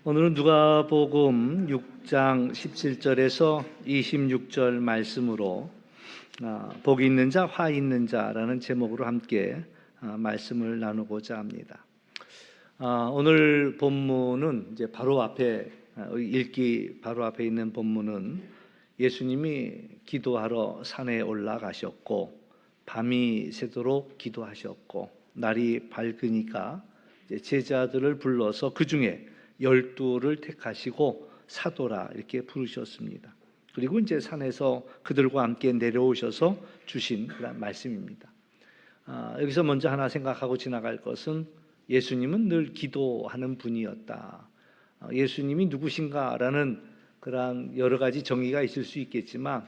오늘은 누가복음 6장 17절에서 26절 말씀으로 복 있는 자, 화 있는 자라는 제목으로 함께 말씀을 나누고자 합니다. 오늘 본문은 이제 바로 앞에 읽기 바로 앞에 있는 본문은 예수님이 기도하러 산에 올라가셨고 밤이 새도록 기도하셨고 날이 밝으니까 이제 제자들을 불러서 그 중에 12를 택하시고 사도라 이렇게 부르셨습니다. 그리고 이제 산에서 그들과 함께 내려오셔서 주신 그런 말씀입니다. 여기서 먼저 하나 생각하고 지나갈 것은 예수님은 늘 기도하는 분이었다. 예수님이 누구신가라는 그런 여러 가지 정의가 있을 수 있겠지만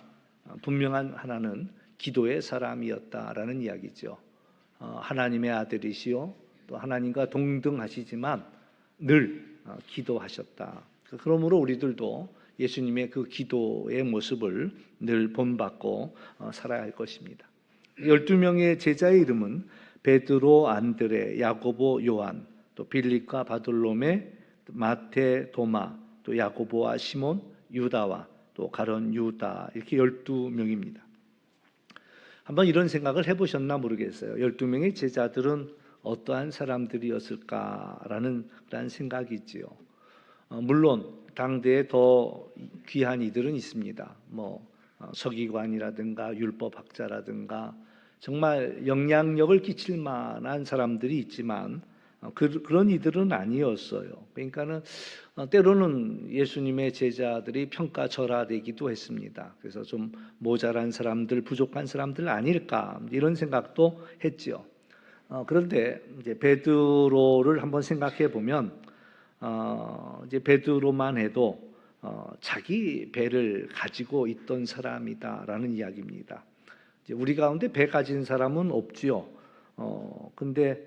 분명한 하나는 기도의 사람이었다라는 이야기죠. 하나님의 아들이시요 또 하나님과 동등하시지만 늘 기도하셨다. 그러므로 우리들도 예수님의 그 기도의 모습을 늘 본받고 살아야 할 것입니다. 12명의 제자의 이름은 베드로, 안드레, 야고보, 요한, 또 빌립과 바돌로메, 마테, 도마, 또 야고보와 시몬, 유다와 또 가룟 유다, 이렇게 12명입니다. 한번 이런 생각을 해보셨나 모르겠어요. 12명의 제자들은 어떠한 사람들이었을까라는 그런 생각이 있지요. 물론 당대에 더 귀한 이들은 있습니다. 서기관이라든가 율법학자라든가 정말 영향력을 끼칠 만한 사람들이 있지만 그런 이들은 아니었어요. 그러니까는 때로는 예수님의 제자들이 평가절하되기도 했습니다. 그래서 좀 모자란 사람들, 부족한 사람들 아닐까 이런 생각도 했지요. 그런데 이제 베드로를 한번 생각해 보면 이제 베드로만 해도 자기 배를 가지고 있던 사람이다라는 이야기입니다. 이제 우리 가운데 배 가진 사람은 없지요. 근데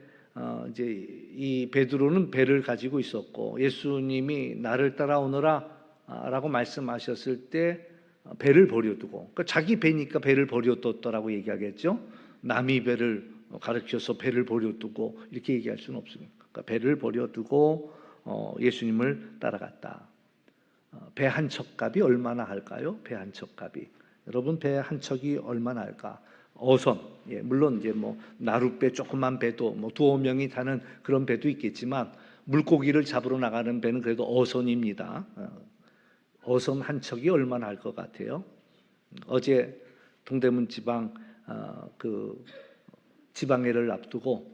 이제 이 베드로는 배를 가지고 있었고 예수님이 나를 따라오너라라고 말씀하셨을 때 배를 버려두고, 그러니까 자기 배니까 배를 버려뒀더라고 얘기하겠죠. 남의 배를 가르쳐서 배를 버려두고 이렇게 얘기할 수는 없습니다. 그러니까 배를 버려두고 예수님을 따라갔다. 배 한 척값이 얼마나 할까요? 배 한 척값이, 여러분 배 한 척이 얼마나 할까? 어선, 물론 이제 나룻배 조그만 배도 두어 명이 타는 그런 배도 있겠지만 물고기를 잡으러 나가는 배는 그래도 어선입니다. 어선 한 척이 얼마나 할 것 같아요? 어제 동대문 지방 그 지방회를 앞두고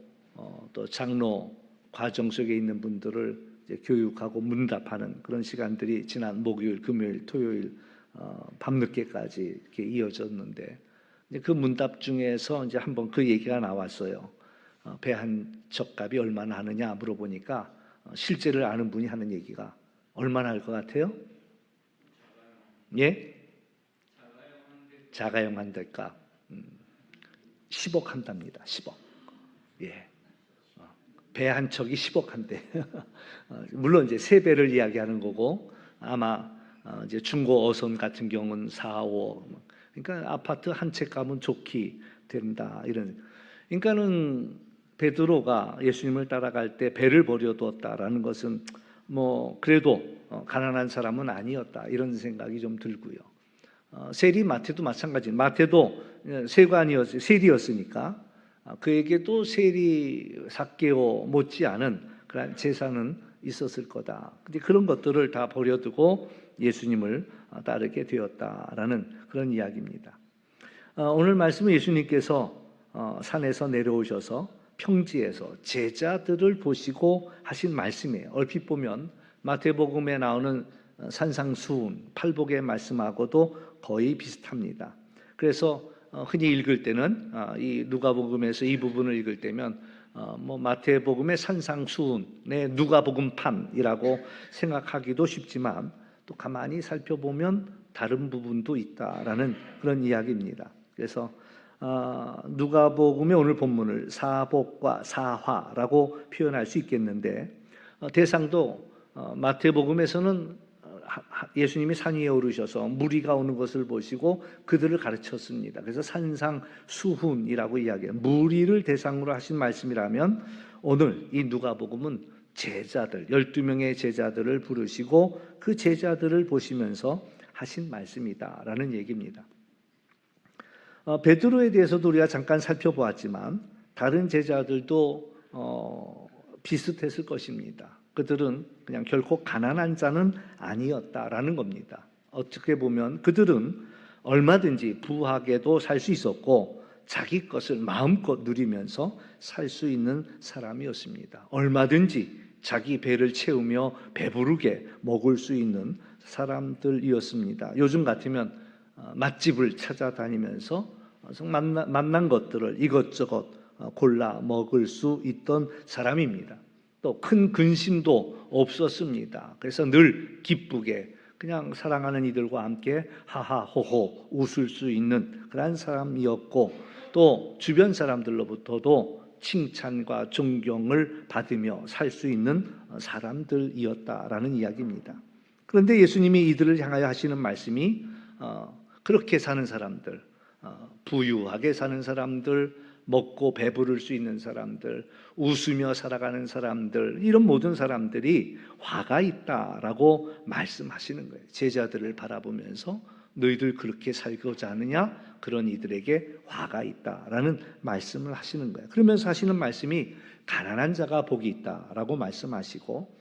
또 장로 과정 속에 있는 분들을 이제 교육하고 문답하는 그런 시간들이 지난 목요일, 금요일, 토요일 밤늦게까지 이렇게 이어졌는데 이제 그 문답 중에서 이제 한번 그 얘기가 나왔어요. 배 한 척값이 얼마나 하느냐 물어보니까 실제를 아는 분이 하는 얘기가 얼마나 할 것 같아요? 예? 자가용 한 대값 10억 한답니다. 10억. 예. 배 한 척이 10억 한대. 물론 이제 세 배를 이야기하는 거고 아마 이제 중고 어선 같은 경우는 4, 5. 그러니까 아파트 한 채 값은 좋게 된다 이런. 그러니까는 베드로가 예수님을 따라갈 때 배를 버려두었다라는 것은 그래도 가난한 사람은 아니었다 이런 생각이 좀 들고요. 세리 마태도 마찬가지. 마태도 세관이었어요. 세리였으니까 그에게도 세리 삭개오 못지않은 그런 재산은 있었을 거다. 근데 그런 것들을 다 버려두고 예수님을 따르게 되었다라는 그런 이야기입니다. 오늘 말씀은 예수님께서 산에서 내려오셔서 평지에서 제자들을 보시고 하신 말씀이에요. 얼핏 보면 마태복음에 나오는 산상수훈, 팔복의 말씀하고도 거의 비슷합니다. 그래서 흔히 읽을 때는 이 누가복음에서 이 부분을 읽을 때면 마태복음의 산상수훈의 누가복음판이라고 생각하기도 쉽지만 또 가만히 살펴보면 다른 부분도 있다라는 그런 이야기입니다. 그래서 누가복음의 오늘 본문을 사복과 사화라고 표현할 수 있겠는데 대상도 마태복음에서는 예수님이 산 위에 오르셔서 무리가 오는 것을 보시고 그들을 가르쳤습니다. 그래서 산상수훈이라고 이야기해요. 무리를 대상으로 하신 말씀이라면 오늘 이 누가복음은 제자들, 12명의 제자들을 부르시고 그 제자들을 보시면서 하신 말씀이다라는 얘기입니다. 베드로에 대해서도 우리가 잠깐 살펴보았지만 다른 제자들도 비슷했을 것입니다. 그들은 그냥 결코 가난한 자는 아니었다라는 겁니다. 어떻게 보면 그들은 얼마든지 부하게도 살 수 있었고 자기 것을 마음껏 누리면서 살 수 있는 사람이었습니다. 얼마든지 자기 배를 채우며 배부르게 먹을 수 있는 사람들이었습니다. 요즘 같으면 맛집을 찾아다니면서 만난 것들을 이것저것 골라 먹을 수 있던 사람입니다. 또 큰 근심도 없었습니다. 그래서 늘 기쁘게 그냥 사랑하는 이들과 함께 하하호호 웃을 수 있는 그런 사람이었고 또 주변 사람들로부터도 칭찬과 존경을 받으며 살 수 있는 사람들이었다라는 이야기입니다. 그런데 예수님이 이들을 향하여 하시는 말씀이 그렇게 사는 사람들, 부유하게 사는 사람들, 먹고 배부를 수 있는 사람들, 웃으며 살아가는 사람들, 이런 모든 사람들이 화가 있다라고 말씀하시는 거예요. 제자들을 바라보면서 너희들 그렇게 살고자 하느냐? 그런 이들에게 화가 있다라는 말씀을 하시는 거예요. 그러면서 하시는 말씀이 가난한 자가 복이 있다라고 말씀하시고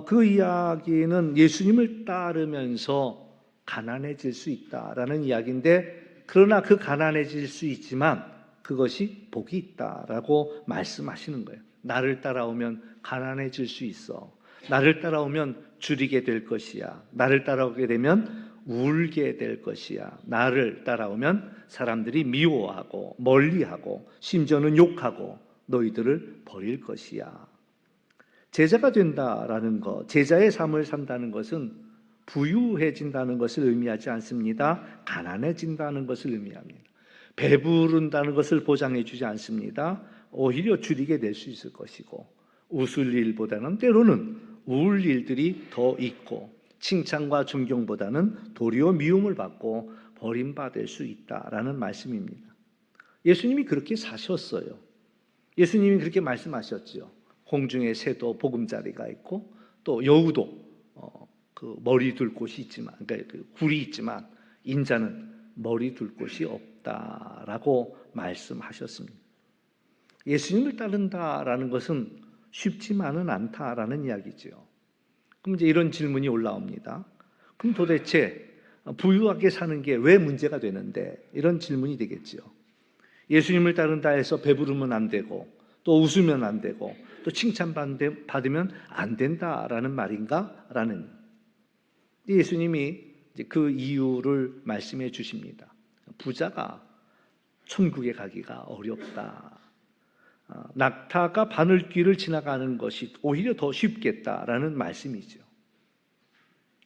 그 이야기는 예수님을 따르면서 가난해질 수 있다라는 이야기인데 그러나 그 가난해질 수 있지만 그것이 복이 있다라고 말씀하시는 거예요. 나를 따라오면 가난해질 수 있어. 나를 따라오면 줄이게 될 것이야. 나를 따라오게 되면 울게 될 것이야. 나를 따라오면 사람들이 미워하고 멀리하고 심지어는 욕하고 너희들을 버릴 것이야. 제자가 된다라는 것, 제자의 삶을 산다는 것은 부유해진다는 것을 의미하지 않습니다. 가난해진다는 것을 의미합니다. 배부른다는 것을 보장해 주지 않습니다. 오히려 줄이게 될 수 있을 것이고 웃을 일보다는 때로는 울 일들이 더 있고 칭찬과 존경보다는 도리어 미움을 받고 버림받을 수 있다라는 말씀입니다. 예수님이 그렇게 사셨어요. 예수님이 그렇게 말씀하셨죠. 공중에 새도 보금자리가 있고 또 여우도 그 머리 둘 곳이 있지만, 그러니까 그 굴이 있지만 인자는 머리 둘 곳이 없다라고 말씀하셨습니다. 예수님을 따른다라는 것은 쉽지만은 않다라는 이야기죠. 그럼 이제 이런 질문이 올라옵니다. 그럼 도대체 부유하게 사는 게 왜 문제가 되는데? 이런 질문이 되겠죠. 예수님을 따른다 해서 배부르면 안 되고 또 웃으면 안 되고 또 칭찬받으면 안 된다라는 말인가? 라는 예수님이 그 이유를 말씀해 주십니다. 부자가 천국에 가기가 어렵다. 낙타가 바늘귀를 지나가는 것이 오히려 더 쉽겠다라는 말씀이죠.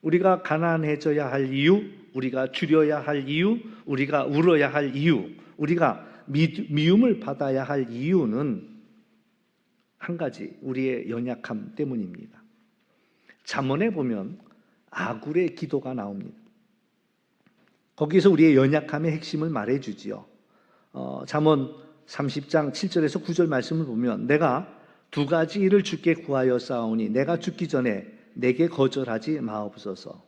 우리가 가난해져야 할 이유, 우리가 줄여야 할 이유, 우리가 울어야 할 이유, 우리가 미움을 받아야 할 이유는 한 가지, 우리의 연약함 때문입니다. 잠언에 보면 아굴의 기도가 나옵니다. 거기서 우리의 연약함의 핵심을 말해주지요. 잠언 30장 7절에서 9절 말씀을 보면 내가 두 가지 일을 주께 구하여 싸우니 내가 죽기 전에 내게 거절하지 마옵소서.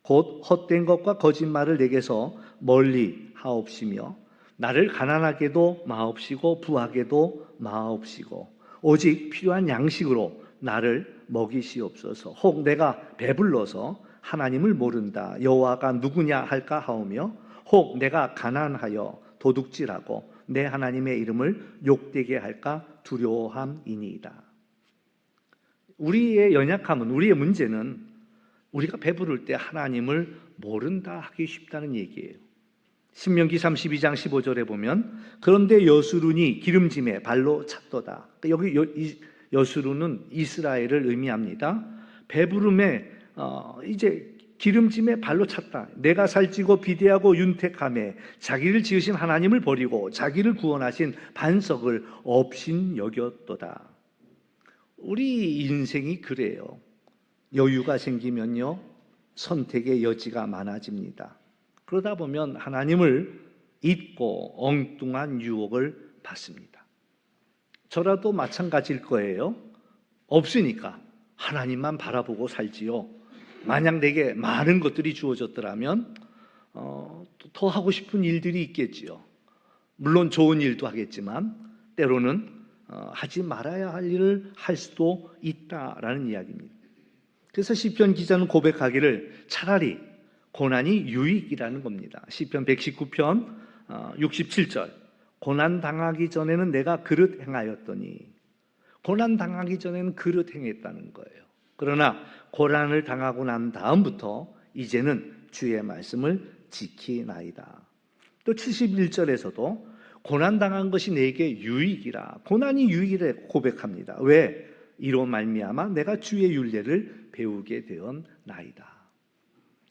곧 헛된 것과 거짓말을 내게서 멀리 하옵시며 나를 가난하게도 마옵시고 부하게도 마옵시고 오직 필요한 양식으로 나를 먹이시옵소서. 혹 내가 배불러서 하나님을 모른다 여호와가 누구냐 할까 하오며 혹 내가 가난하여 도둑질하고 내 하나님의 이름을 욕되게 할까 두려워함이니이다. 우리의 연약함은, 우리의 문제는 우리가 배부를 때 하나님을 모른다 하기 쉽다는 얘기예요. 신명기 32장 15절에 보면 그런데 여수룬이 기름짐에 발로 찼도다. 여기 여수룬은 이스라엘을 의미합니다. 배부름에 이제 기름짐에 발로 찼다. 내가 살찌고 비대하고 윤택하며 자기를 지으신 하나님을 버리고 자기를 구원하신 반석을 업신 여겼도다. 우리 인생이 그래요. 여유가 생기면요 선택의 여지가 많아집니다. 그러다 보면 하나님을 잊고 엉뚱한 유혹을 받습니다. 저라도 마찬가지일 거예요. 없으니까 하나님만 바라보고 살지요. 만약 내게 많은 것들이 주어졌더라면 더 하고 싶은 일들이 있겠지요. 물론 좋은 일도 하겠지만 때로는 하지 말아야 할 일을 할 수도 있다라는 이야기입니다. 그래서 시편 기자는 고백하기를 차라리 고난이 유익이라는 겁니다. 시편 119편 67절 고난 당하기 전에는 내가 그릇 행하였더니, 고난 당하기 전에는 그릇 행했다는 거예요. 그러나 고난을 당하고 난 다음부터 이제는 주의 말씀을 지키나이다. 또 71절에서도 고난 당한 것이 내게 유익이라, 고난이 유익이라 고백합니다. 왜? 이로 말미암아 내가 주의 율례를 배우게 되었나이다.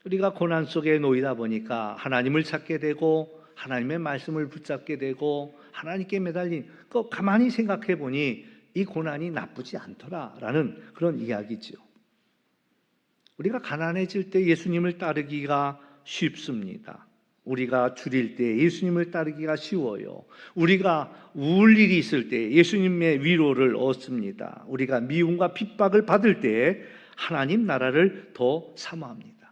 우리가 고난 속에 놓이다 보니까 하나님을 찾게 되고 하나님의 말씀을 붙잡게 되고 하나님께 매달린 그 가만히 생각해 보니 이 고난이 나쁘지 않더라라는 그런 이야기죠. 우리가 가난해질 때 예수님을 따르기가 쉽습니다. 우리가 줄일 때 예수님을 따르기가 쉬워요. 우리가 우울 일이 있을 때 예수님의 위로를 얻습니다. 우리가 미움과 핍박을 받을 때 하나님 나라를 더 사모합니다.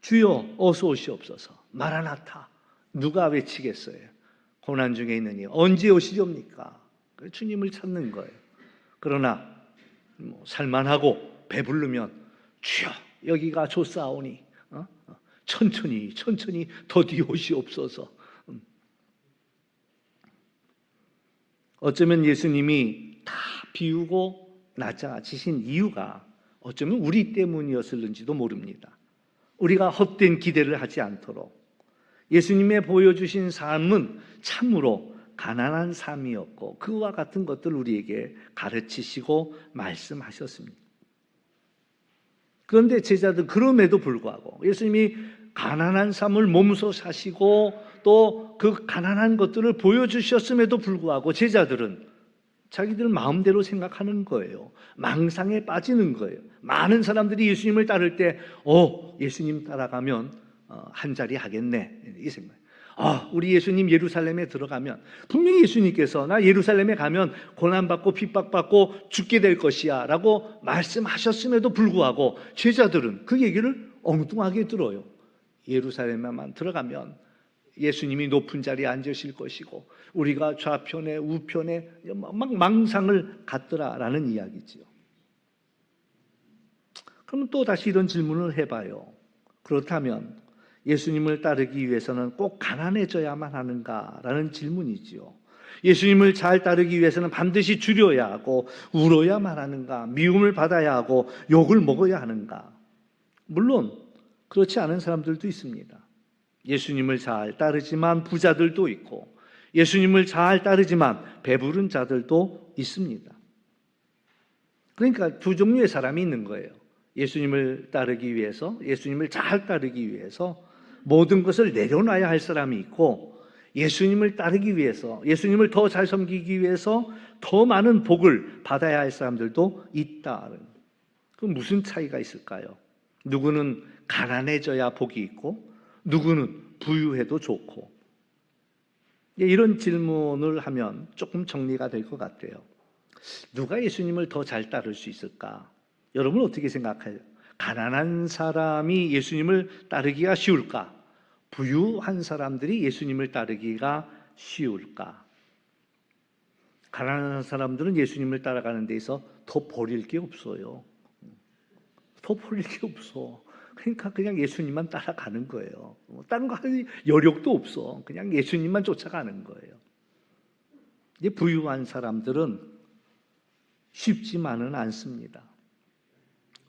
주여 어서 오시옵소서. 마라나타. 누가 외치겠어요? 고난 중에 있느니 언제 오시렵니까? 주님을 찾는 거예요. 그러나 살만하고 배부르면 주여 여기가 좋사오니 천천히 더디 오시옵소서. 어쩌면 예수님이 다 비우고 낮아지신 이유가 어쩌면 우리 때문이었을는지도 모릅니다. 우리가 헛된 기대를 하지 않도록 예수님의 보여주신 삶은 참으로 가난한 삶이었고 그와 같은 것들 우리에게 가르치시고 말씀하셨습니다. 그런데 제자들 그럼에도 불구하고 예수님이 가난한 삶을 몸소 사시고 또 그 가난한 것들을 보여주셨음에도 불구하고 제자들은 자기들 마음대로 생각하는 거예요. 망상에 빠지는 거예요. 많은 사람들이 예수님을 따를 때 예수님 따라가면 한 자리 하겠네 이 생각. 우리 예수님 예루살렘에 들어가면 분명히 예수님께서 나 예루살렘에 가면 고난받고 핍박받고 죽게 될 것이야 라고 말씀하셨음에도 불구하고 제자들은 그 얘기를 엉뚱하게 들어요. 예루살렘에만 들어가면 예수님이 높은 자리에 앉으실 것이고 우리가 좌편에 우편에 막 망상을 갖더라라는 이야기지요. 그럼 또 다시 이런 질문을 해봐요. 그렇다면 예수님을 따르기 위해서는 꼭 가난해져야만 하는가라는 질문이지요. 예수님을 잘 따르기 위해서는 반드시 줄여야 하고 울어야만 하는가, 미움을 받아야 하고 욕을 먹어야 하는가. 물론 그렇지 않은 사람들도 있습니다. 예수님을 잘 따르지만 부자들도 있고 예수님을 잘 따르지만 배부른 자들도 있습니다. 그러니까 두 종류의 사람이 있는 거예요. 예수님을 따르기 위해서, 예수님을 잘 따르기 위해서 모든 것을 내려놔야 할 사람이 있고 예수님을 따르기 위해서, 예수님을 더 잘 섬기기 위해서 더 많은 복을 받아야 할 사람들도 있다. 그럼 무슨 차이가 있을까요? 누구는 가난해져야 복이 있고 누구는 부유해도 좋고. 이런 질문을 하면 조금 정리가 될 것 같아요. 누가 예수님을 더 잘 따를 수 있을까? 여러분 어떻게 생각해요? 가난한 사람이 예수님을 따르기가 쉬울까? 부유한 사람들이 예수님을 따르기가 쉬울까? 가난한 사람들은 예수님을 따라가는 데 있어 더 버릴 게 없어요. 더 버릴 게 없어. 그러니까 그냥 예수님만 따라가는 거예요. 다른 거 할 여력도 없어. 그냥 예수님만 쫓아가는 거예요. 이제 부유한 사람들은 쉽지만은 않습니다.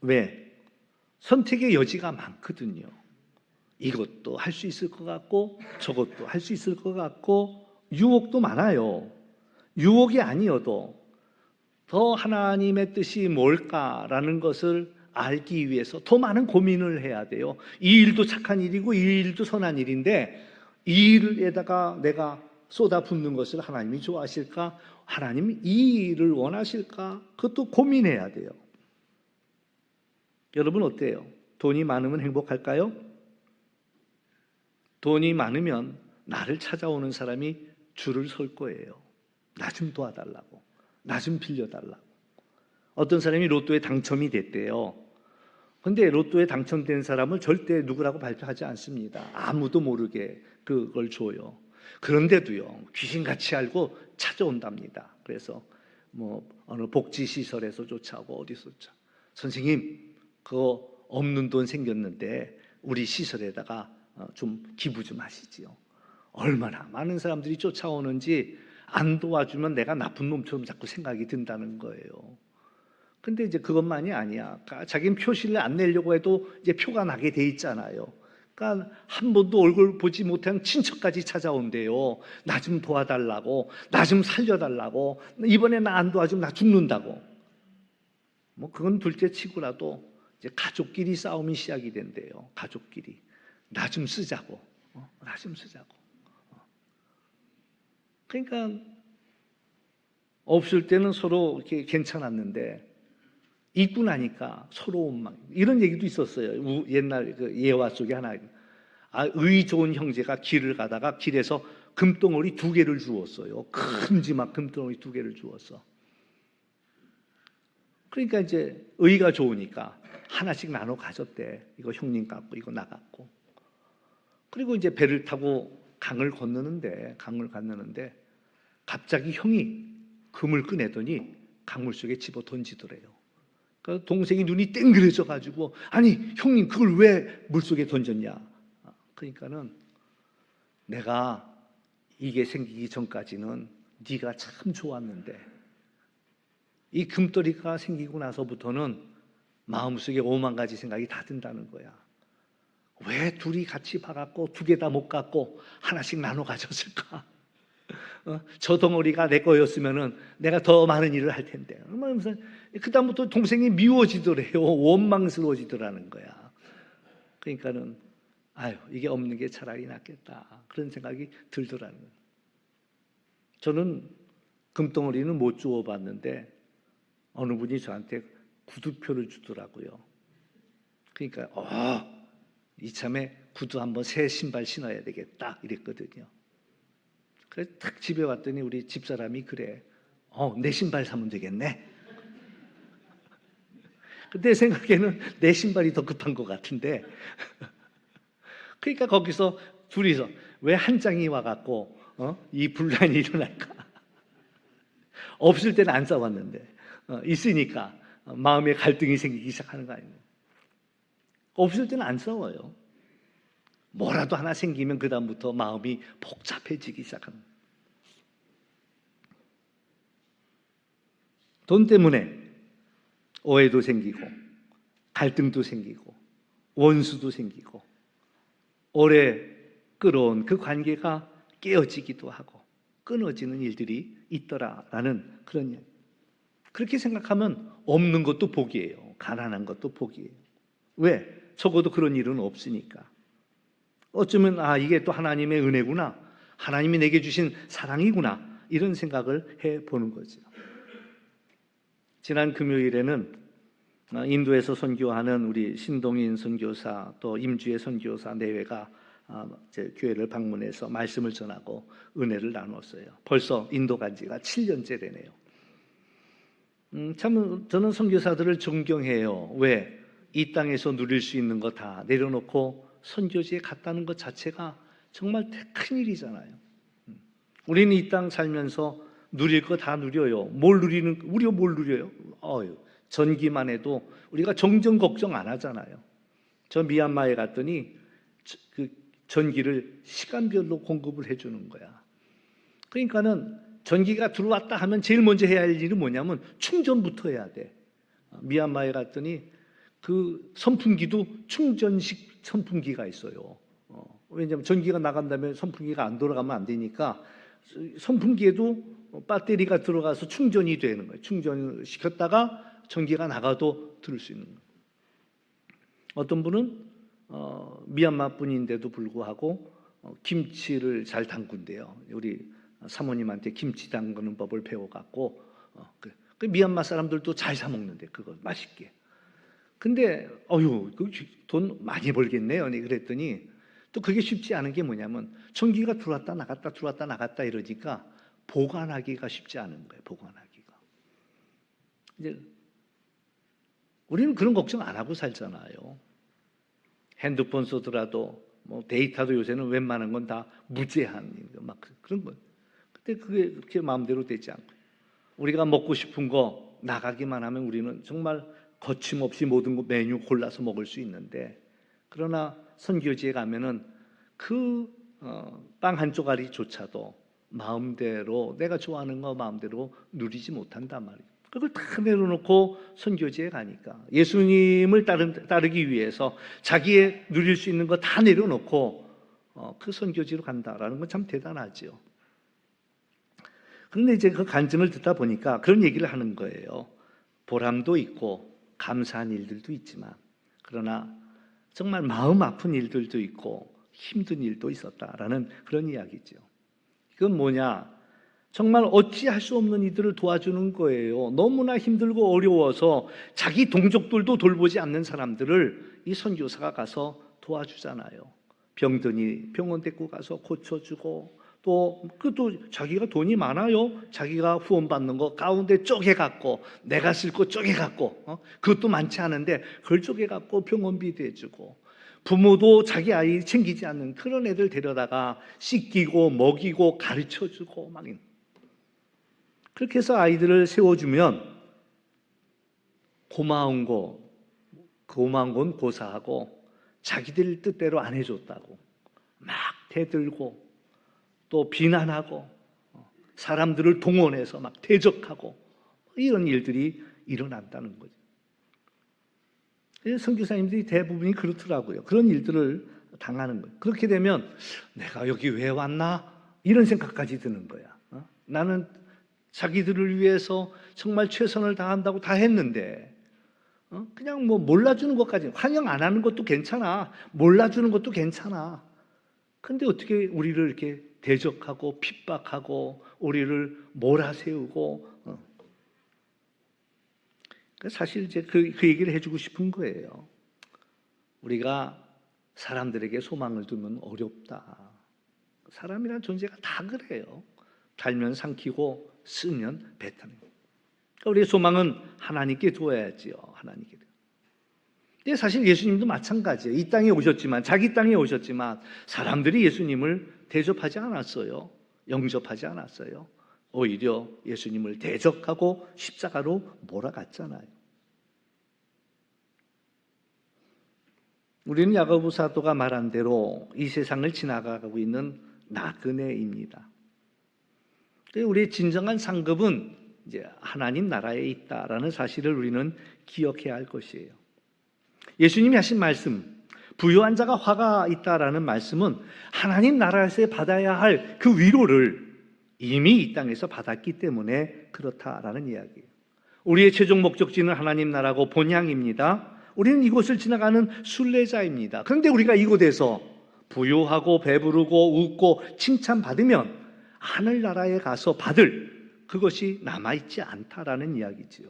왜? 선택의 여지가 많거든요. 이것도 할 수 있을 것 같고 저것도 할 수 있을 것 같고 유혹도 많아요. 유혹이 아니어도 더 하나님의 뜻이 뭘까라는 것을 알기 위해서 더 많은 고민을 해야 돼요. 이 일도 착한 일이고 이 일도 선한 일인데 이 일에다가 내가 쏟아붓는 것을 하나님이 좋아하실까? 하나님이 이 일을 원하실까? 그것도 고민해야 돼요. 여러분 어때요? 돈이 많으면 행복할까요? 돈이 많으면 나를 찾아오는 사람이 줄을 설 거예요. 나 좀 도와달라고, 나 좀 빌려달라고. 어떤 사람이 로또에 당첨이 됐대요. 근데 로또에 당첨된 사람을 절대 누구라고 발표하지 않습니다. 아무도 모르게 그걸 줘요. 그런데도요, 귀신같이 알고 찾아온답니다. 그래서 뭐 어느 복지시설에서 쫓아오고 어디서 쫓아. 선생님, 그거 없는 돈 생겼는데 우리 시설에다가 좀 기부 좀 하시지요. 얼마나 많은 사람들이 쫓아오는지 안 도와주면 내가 나쁜 놈처럼 자꾸 생각이 든다는 거예요. 근데 이제 그것만이 아니야. 그러니까 자기는 표시를 안 내려고 해도 이제 표가 나게 돼 있잖아요. 그러니까 한 번도 얼굴 보지 못한 친척까지 찾아온대요. 나 좀 도와달라고, 나 좀 살려달라고, 이번에 나 안 도와주면 나 죽는다고. 뭐 그건 둘째 치고라도 이제 가족끼리 싸움이 시작이 된대요. 가족끼리 나 좀 쓰자고, 나 좀 쓰자고. 그러니까 없을 때는 서로 이렇게 괜찮았는데 있고 나니까 서로 원망. 이런 얘기도 있었어요. 옛날 그 예화 속에 하나. 의 좋은 형제가 길을 가다가 길에서 금덩어리 2개를 주웠어요. 큼지막 금덩어리 2개를 주웠어. 그러니까 이제 의가 좋으니까 하나씩 나눠 가졌대. 이거 형님 갖고 이거 나 갖고. 그리고 이제 배를 타고 강을 건너는데 갑자기 형이 금을 꺼내더니 강물 속에 집어 던지더래요. 그러니까 동생이 눈이 땡그레져 가지고 아니 형님 그걸 왜 물속에 던졌냐. 그러니까는 내가 이게 생기기 전까지는 네가 참 좋았는데 이 금덩이가 생기고 나서부터는 마음속에 5만 가지 생각이 다 든다는 거야. 왜 둘이 같이 봐갖고 2개 다 못 갖고 하나씩 나눠 가졌을까? 저 덩어리가 내 거였으면은 내가 더 많은 일을 할 텐데. 그러면서 그다음부터 동생이 미워지더래요. 원망스러워지더라는 거야. 그러니까는 아유 이게 없는 게 차라리 낫겠다 그런 생각이 들더라는 거예요. 저는 금덩어리는 못 주워봤는데 어느 분이 저한테 구두표를 주더라고요. 그러니까 이참에 구두 한번 새 신발 신어야 되겠다 이랬거든요. 그래서 딱 집에 왔더니 우리 집사람이 그래. 내 신발 사면 되겠네. 내 생각에는 내 신발이 더 급한 것 같은데. 그러니까 거기서 둘이서 왜 한 장이 와갖고 이 분란이 일어날까? 없을 때는 안 싸웠는데 있으니까 마음의 갈등이 생기기 시작하는 거 아니에요. 없을 때는 안 싸워요. 뭐라도 하나 생기면 그 다음부터 마음이 복잡해지기 시작합니다. 돈 때문에 오해도 생기고 갈등도 생기고 원수도 생기고 오래 끌어온 그 관계가 깨어지기도 하고 끊어지는 일들이 있더라라는 그런 이야기. 그렇게 생각하면 없는 것도 복이에요. 가난한 것도 복이에요. 왜? 적어도 그런 일은 없으니까. 어쩌면 이게 또 하나님의 은혜구나. 하나님이 내게 주신 사랑이구나. 이런 생각을 해보는 거죠. 지난 금요일에는 인도에서 선교하는 우리 신동인 선교사 또 임주의 선교사 내외가 제 교회를 방문해서 말씀을 전하고 은혜를 나눴어요. 벌써 인도 간 지가 7년째 되네요. 참 저는 선교사들을 존경해요. 왜? 이 땅에서 누릴 수 있는 거 다 내려놓고 선교지에 갔다는 것 자체가 정말 큰 일이잖아요. 우리는 이 땅 살면서 누릴 거 다 누려요. 우리가 뭘 누려요? 전기만 해도 우리가 정전 걱정 안 하잖아요. 저 미얀마에 갔더니 그 전기를 시간별로 공급을 해주는 거야. 그러니까는 전기가 들어왔다 하면 제일 먼저 해야 할 일은 뭐냐면 충전부터 해야 돼. 미얀마에 갔더니 그 선풍기도 충전식 선풍기가 있어요. 왜냐하면 전기가 나간다면 선풍기가 안 돌아가면 안 되니까 선풍기에도 배터리가 들어가서 충전이 되는 거예요. 충전을 시켰다가 전기가 나가도 들을 수 있는 거예요. 어떤 분은 미얀마 분인데도 불구하고 김치를 잘 담근대요. 우리 사모님한테 김치 담그는 법을 배워갖고 그 미얀마 사람들도 잘 사 먹는데 그거 맛있게. 근데 돈 많이 벌겠네요. 그랬더니 또 그게 쉽지 않은 게 뭐냐면 전기가 들어왔다 나갔다 이러니까 보관하기가 쉽지 않은 거예요. 보관하기가. 이제 우리는 그런 걱정 안 하고 살잖아요. 핸드폰 쓰더라도 뭐 데이터도 요새는 웬만한 건 다 무제한 막 그런 거. 근데 그게 그렇게 마음대로 되지 않고 우리가 먹고 싶은 거 나가기만 하면 우리는 정말 거침없이 모든 거 메뉴 골라서 먹을 수 있는데, 그러나 선교지에 가면은 그 빵 한 쪼가리조차도 마음대로 내가 좋아하는 거 마음대로 누리지 못한단 말이에요. 그걸 다 내려놓고 선교지에 가니까 예수님을 따르기 위해서 자기의 누릴 수 있는 거 다 내려놓고 그 선교지로 간다라는 건 참 대단하죠. 그런데 이제 그 간증을 듣다 보니까 그런 얘기를 하는 거예요. 보람도 있고 감사한 일들도 있지만, 그러나 정말 마음 아픈 일들도 있고 힘든 일도 있었다라는 그런 이야기죠. 이건 뭐냐? 정말 어찌할 수 없는 이들을 도와주는 거예요. 너무나 힘들고 어려워서 자기 동족들도 돌보지 않는 사람들을 이 선교사가 가서 도와주잖아요. 병드니 병원 데리고 가서 고쳐주고, 또 그것도 자기가 돈이 많아요. 자기가 후원받는 거 가운데 쪼개갖고, 내가 쓸 거 쪼개갖고, 그것도 많지 않은데 그걸 쪼개갖고 병원비 대주고, 부모도 자기 아이 챙기지 않는 그런 애들 데려다가 씻기고 먹이고 가르쳐주고 막 그렇게 해서 아이들을 세워주면 고마운 건 고사하고 자기들 뜻대로 안 해줬다고 막 대들고 또 비난하고 사람들을 동원해서 막 대적하고 이런 일들이 일어난다는 거죠. 선교사님들이 대부분이 그렇더라고요. 그런 일들을 당하는 거예요. 그렇게 되면 내가 여기 왜 왔나? 이런 생각까지 드는 거야. 나는 자기들을 위해서 정말 최선을 다한다고 다 했는데 그냥 뭐 몰라주는 것까지, 환영 안 하는 것도 괜찮아, 몰라주는 것도 괜찮아. 근데 어떻게 우리를 이렇게 대적하고 핍박하고 우리를 몰아세우고. 사실 이제 그 얘기를 해주고 싶은 거예요. 우리가 사람들에게 소망을 두면 어렵다. 사람이란 존재가 다 그래요. 달면 삼키고 쓰면 뱉는. 그러니까 우리의 소망은 하나님께 두어야지요. 하나님께. 근데 사실 예수님도 마찬가지예요. 이 땅에 오셨지만, 자기 땅에 오셨지만 사람들이 예수님을 대접하지 않았어요. 영접하지 않았어요. 오히려 예수님을 대적하고 십자가로 몰아갔잖아요. 우리는 야고보 사도가 말한 대로 이 세상을 지나가고 있는 나그네입니다. 우리의 진정한 상급은 이제 하나님 나라에 있다라는 사실을 우리는 기억해야 할 것이에요. 예수님이 하신 말씀, 부유한 자가 화가 있다라는 말씀은 하나님 나라에서 받아야 할 그 위로를 이미 이 땅에서 받았기 때문에 그렇다라는 이야기예요. 우리의 최종 목적지는 하나님 나라고 본향입니다. 우리는 이곳을 지나가는 순례자입니다. 그런데 우리가 이곳에서 부유하고 배부르고 웃고 칭찬받으면 하늘나라에 가서 받을 그것이 남아있지 않다라는 이야기지요.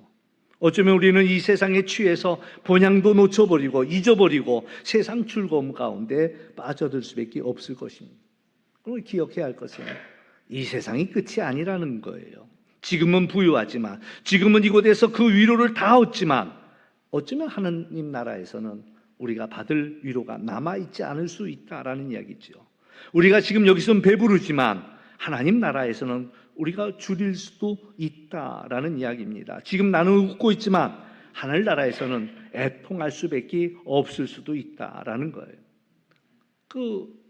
어쩌면 우리는 이 세상에 취해서 본향도 놓쳐버리고 잊어버리고 세상 즐거움 가운데 빠져들 수밖에 없을 것입니다. 그리고 기억해야 할 것은 이 세상이 끝이 아니라는 거예요. 지금은 부유하지만, 지금은 이곳에서 그 위로를 다 얻지만 어쩌면 하나님 나라에서는 우리가 받을 위로가 남아있지 않을 수 있다라는 이야기죠. 우리가 지금 여기서는 배부르지만 하나님 나라에서는 우리가 줄일 수도 있다라는 이야기입니다. 지금 나는 웃고 있지만 하늘나라에서는 애통할 수밖에 없을 수도 있다라는 거예요. 그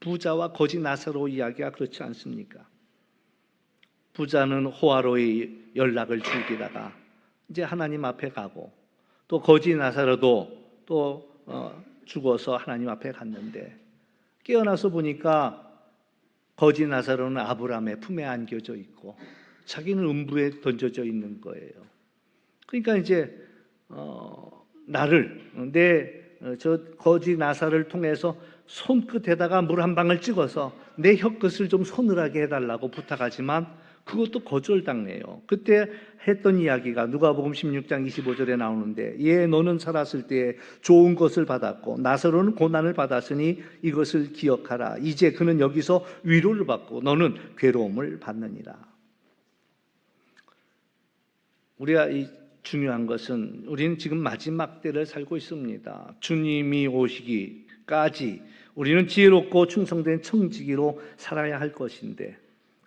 부자와 거지 나사로 이야기가 그렇지 않습니까? 부자는 호화로이 연락을 즐기다가 이제 하나님 앞에 가고, 또 거지 나사로도 또 죽어서 하나님 앞에 갔는데 깨어나서 보니까 거지 나사로는 아브라함의 품에 안겨져 있고 자기는 음부에 던져져 있는 거예요. 그러니까 이제 저 거지 나사를 통해서 손끝에다가 물 한 방울 찍어서 내 혀끝을 좀 서늘하게 해달라고 부탁하지만 그것도 거절당해요. 그때 했던 이야기가 누가복음 16장 25절에 나오는데, 너는 살았을 때 좋은 것을 받았고 나사로는 고난을 받았으니 이것을 기억하라. 이제 그는 여기서 위로를 받고 너는 괴로움을 받느니라. 우리가 이 중요한 것은 우리는 지금 마지막 때를 살고 있습니다. 주님이 오시기까지 우리는 지혜롭고 충성된 청지기로 살아야 할 것인데,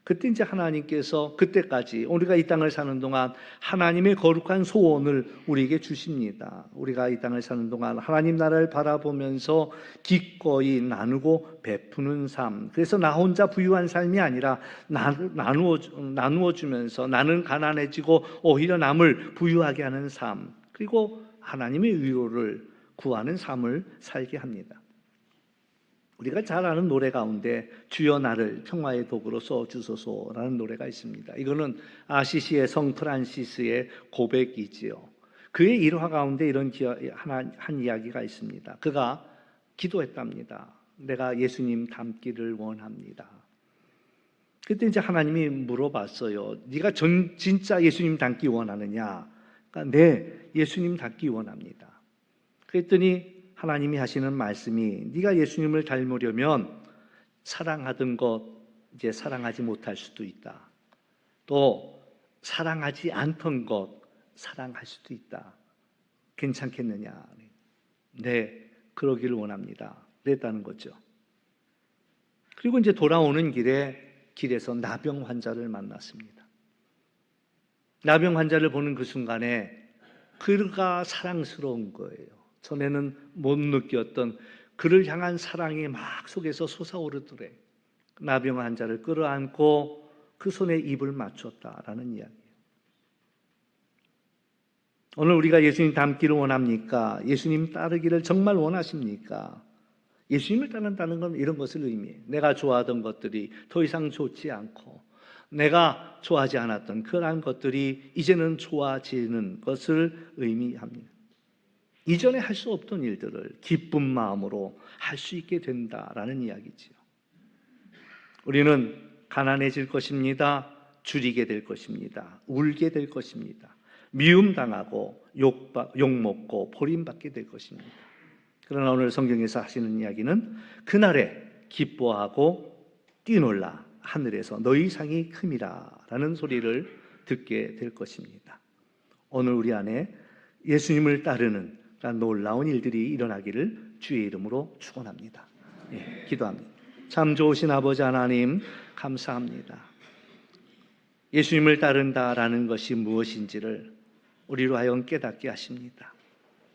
그때 이제 하나님께서 그때까지 우리가 이 땅을 사는 동안 하나님의 거룩한 소원을 우리에게 주십니다. 우리가 이 땅을 사는 동안 하나님 나라를 바라보면서 기꺼이 나누고 베푸는 삶. 그래서 나 혼자 부유한 삶이 아니라 나누어 주면서 나는 가난해지고 오히려 남을 부유하게 하는 삶. 그리고 하나님의 위로를 구하는 삶을 살게 합니다. 우리가 잘 아는 노래 가운데 주여 나를 평화의 도구로 써주소서라는 노래가 있습니다. 이거는 아시시의 성 프란시스의 고백이지요. 그의 일화 가운데 이런 한 이야기가 있습니다. 그가 기도했답니다. 내가 예수님 닮기를 원합니다. 그때 이제 하나님이 물어봤어요. 네가 진짜 예수님 닮기 원하느냐? 그러니까 네, 예수님 닮기 원합니다. 그랬더니 하나님이 하시는 말씀이, 네가 예수님을 닮으려면 사랑하던 것 이제 사랑하지 못할 수도 있다. 또 사랑하지 않던 것 사랑할 수도 있다. 괜찮겠느냐? 네, 그러기를 원합니다. 그랬다는 거죠. 그리고 이제 돌아오는 길에서 나병 환자를 만났습니다. 나병 환자를 보는 그 순간에 그가 사랑스러운 거예요. 전에는 못 느꼈던 그를 향한 사랑이 막 속에서 솟아오르더래. 나병 환자를 끌어안고 그 손에 입을 맞췄다라는 이야기예요. 오늘 우리가 예수님 닮기를 원합니까? 예수님 따르기를 정말 원하십니까? 예수님을 따른다는 건 이런 것을 의미해요. 내가 좋아하던 것들이 더 이상 좋지 않고 내가 좋아하지 않았던 그러한 것들이 이제는 좋아지는 것을 의미합니다. 이전에 할 수 없던 일들을 기쁜 마음으로 할 수 있게 된다라는 이야기지요. 우리는 가난해질 것입니다. 줄이게 될 것입니다. 울게 될 것입니다. 미움당하고 욕먹고 버림받게 될 것입니다. 그러나 오늘 성경에서 하시는 이야기는 그날에 기뻐하고 뛰놀라 하늘에서 너희 상이 큼이라 라는 소리를 듣게 될 것입니다. 오늘 우리 안에 예수님을 따르는 놀라운 일들이 일어나기를 주의 이름으로 축원합니다. 기도합니다. 참 좋으신 아버지 하나님 감사합니다. 예수님을 따른다라는 것이 무엇인지를 우리로 하여금 깨닫게 하십니다.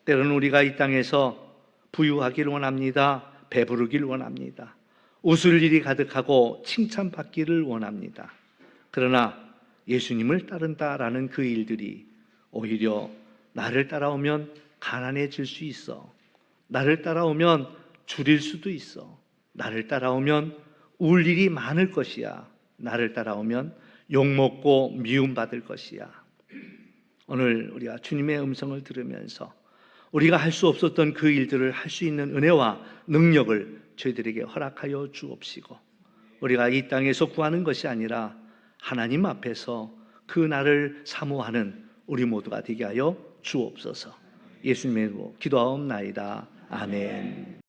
때로는 우리가 이 땅에서 부유하기를 원합니다. 배부르기를 원합니다. 웃을 일이 가득하고 칭찬받기를 원합니다. 그러나 예수님을 따른다라는 그 일들이 오히려 나를 따라오면 가난해질 수 있어. 나를 따라오면 줄일 수도 있어. 나를 따라오면 울 일이 많을 것이야. 나를 따라오면 욕먹고 미움받을 것이야. 오늘 우리가 주님의 음성을 들으면서 우리가 할 수 없었던 그 일들을 할 수 있는 은혜와 능력을 저희들에게 허락하여 주옵시고, 우리가 이 땅에서 구하는 것이 아니라 하나님 앞에서 그 날을 사모하는 우리 모두가 되게 하여 주옵소서. 예수님의 이름으로 기도하옵나이다. 아멘.